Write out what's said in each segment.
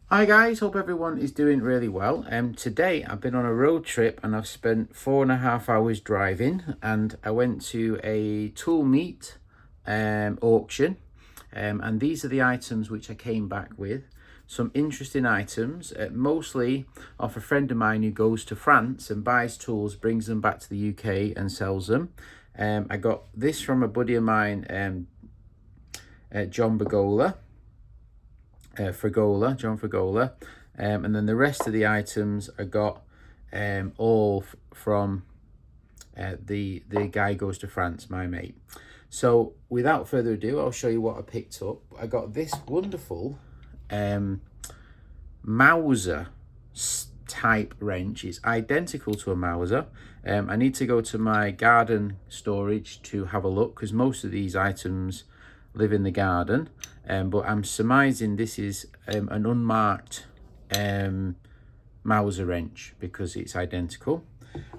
Hi guys, hope everyone is doing really well. Today I've been on a road trip and I've spent 4.5 hours driving, and I went to a tool meet auction, and these are the items which I came back with. Some interesting items, mostly off a friend of mine who goes to France and buys tools, brings them back to the UK and sells them. I got this from a buddy of mine, John Bergola. John Fragola, and then the rest of the items I got all from the guy goes to France, my mate. So without further ado, I'll show you what I picked up. I got this wonderful Mauser type wrench. It's identical to a Mauser. I need to go to my garden storage to have a look because most of these items live in the garden, but I'm surmising this is an unmarked Mauser wrench because it's identical.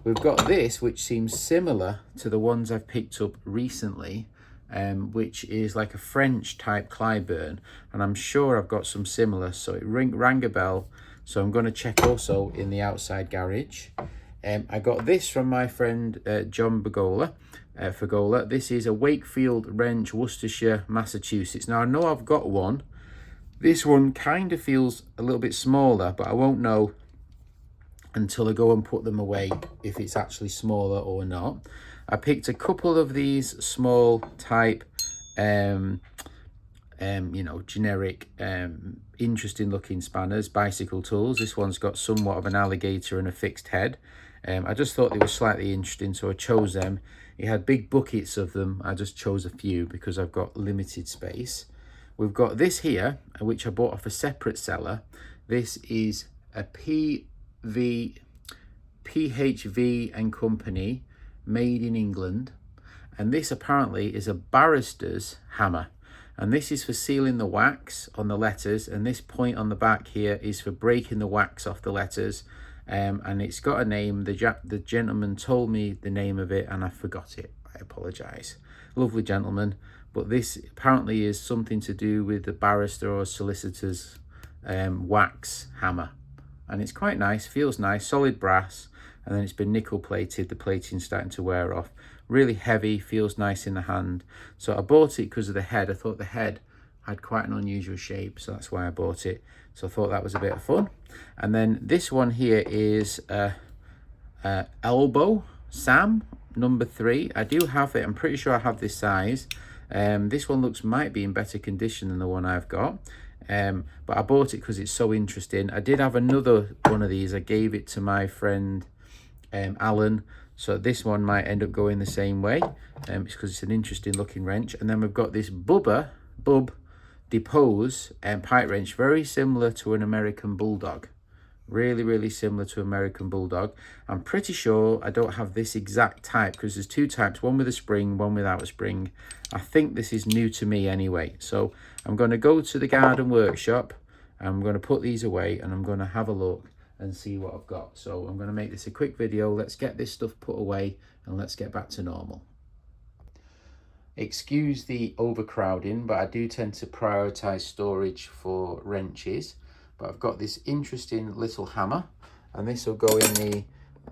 We've got this which seems similar to the ones I've picked up recently, which is like a French type Clyburn, and I'm sure I've got some similar, so it rang a bell. So I'm going to check also in the outside garage. I got this from my friend John Bergola. Fagola. This is a Wakefield wrench, Worcestershire, Massachusetts. Now I know I've got one. This one kind of feels a little bit smaller, but I won't know until I go and put them away if it's actually smaller or not. I picked a couple of these small type, generic, interesting looking spanners, bicycle tools. This one's got somewhat of an alligator and a fixed head. I just thought they were slightly interesting, so I chose them. It had big buckets of them. I just chose a few because I've got limited space. We've got this here, which I bought off a separate seller. This is a PHV and Company, made in England. And this apparently is a barrister's hammer. And this is for sealing the wax on the letters. And this point on the back here is for breaking the wax off the letters. And it's got a name. The gentleman told me the name of it and I forgot it. I apologize. Lovely gentleman. But this apparently is something to do with the barrister or solicitor's wax hammer. And it's quite nice, feels nice, solid brass. And then it's been nickel plated. The plating's starting to wear off. Really heavy, feels nice in the hand. So I bought it because of the head. I thought the head had quite an unusual shape, so that's why I bought it. So I thought that was a bit of fun. And then this one here is Elbow Sam number 3. I do have it. I'm pretty sure I have this size. This one might be in better condition than the one I've got. But I bought it because it's so interesting. I did have another one of these. I gave it to my friend Alan. So this one might end up going the same way. It's because it's an interesting looking wrench. And then we've got this Bub Depose pipe wrench, very similar to an American Bulldog. Really similar to American Bulldog. I'm pretty sure I don't have this exact type because there's two types, one with a spring, one without a spring. I think this is new to me anyway. So I'm going to go to the garden workshop. I'm going to put these away and I'm going to have a look and see what I've got. So I'm going to make this a quick video. Let's get this stuff put away and let's get back to normal. Excuse the overcrowding, but I do tend to prioritize storage for wrenches. But I've got this interesting little hammer, and this will go in the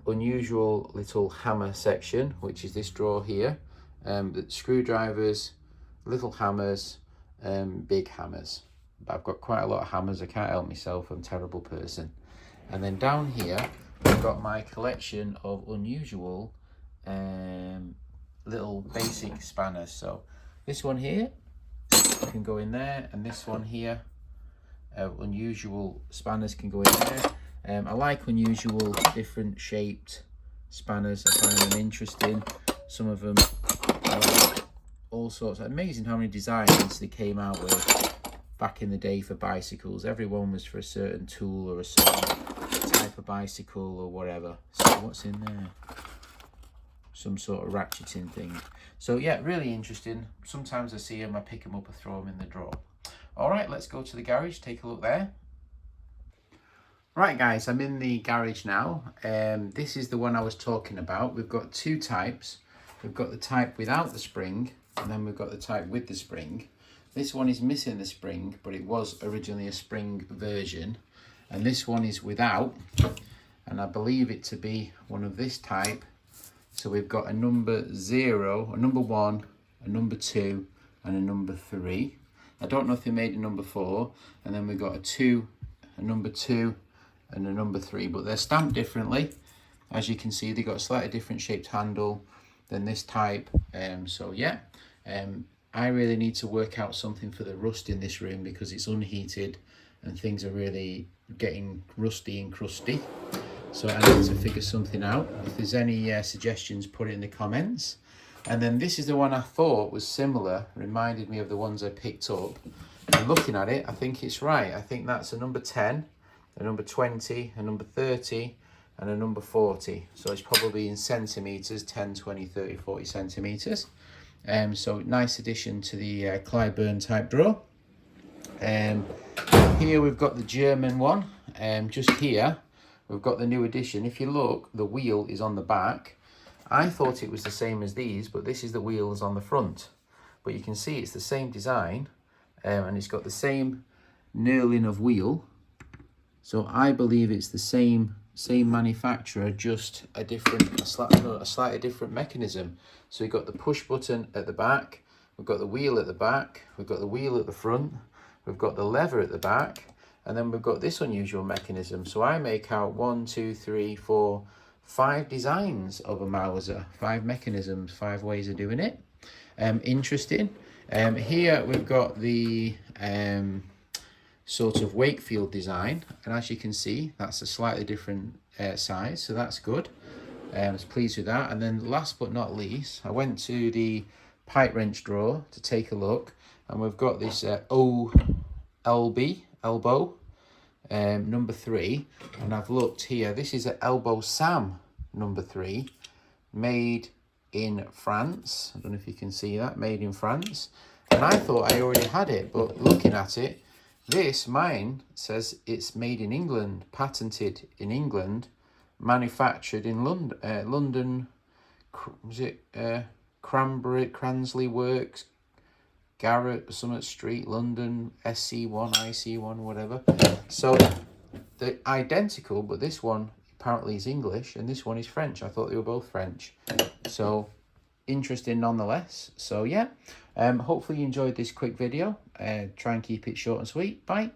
unusual little hammer section, which is this drawer here. The screwdrivers, little hammers, big hammers. But I've got quite a lot of hammers. I can't help myself. I'm a terrible person. And then down here, I've got my collection of unusual little basic spanners. So this one here can go in there, and this one here, unusual spanners can go in there. I like unusual, different shaped spanners. I find them interesting. Some of them are all sorts. Amazing how many designs they came out with back in the day for bicycles. Everyone was for a certain tool or a certain type of bicycle or whatever. So what's in there? Some sort of ratcheting thing. So yeah, really interesting. Sometimes I see them, I pick them up, I throw them in the drawer. All right, let's go to the garage, take a look there. Right guys, I'm in the garage now. This is the one I was talking about. We've got two types. We've got the type without the spring, and then we've got the type with the spring. This one is missing the spring, but it was originally a spring version. And this one is without, and I believe it to be one of this type. So we've got a number 0, a number 1, a number 2, and a number 3. I don't know if they made a number 4, and then we've got a 2, a number 2, and a number 3, but they're stamped differently. As you can see, they've got a slightly different shaped handle than this type. So yeah, I really need to work out something for the rust in this room because it's unheated and things are really getting rusty and crusty. So I need to figure something out. If there's any suggestions, put it in the comments. And then this is the one I thought was similar, reminded me of the ones I picked up. And looking at it, I think it's right. I think that's a number 10, a number 20, a number 30, and a number 40. So it's probably in centimetres, 10, 20, 30, 40 centimetres. So nice addition to the Clyburn type drawer. Here we've got the German one. Just here, we've got the new edition. If you look, the wheel is on the back. I thought it was the same as these, but this is the wheels on the front. But you can see it's the same design, and it's got the same knurling of wheel. So I believe it's the same manufacturer, just a slightly different mechanism. So we've got the push button at the back, we've got the wheel at the back, we've got the wheel at the front, we've got the lever at the back, and then we've got this unusual mechanism. So I make out 1, 2, 3, 4, 5 designs of a Mauser, 5 mechanisms, 5 ways of doing it. Interesting. Here we've got the sort of Wakefield design, and as you can see, that's a slightly different size, so that's good. I was pleased with that. And then last but not least, I went to the pipe wrench drawer to take a look, and we've got this OLB elbow, number 3, and I've looked here. This is an Elbow Sam number 3, made in France. I don't know if you can see that, made in France. And I thought I already had it, but looking at it, mine says it's made in England, patented in England, manufactured in London. London, was it Cransley Works, Garrett Summit Street, London, SC1, IC1, whatever. So they're identical, but this one apparently is English and this one is French. I thought they were both French. So interesting nonetheless. So yeah, hopefully you enjoyed this quick video. Try and keep it short and sweet. Bye.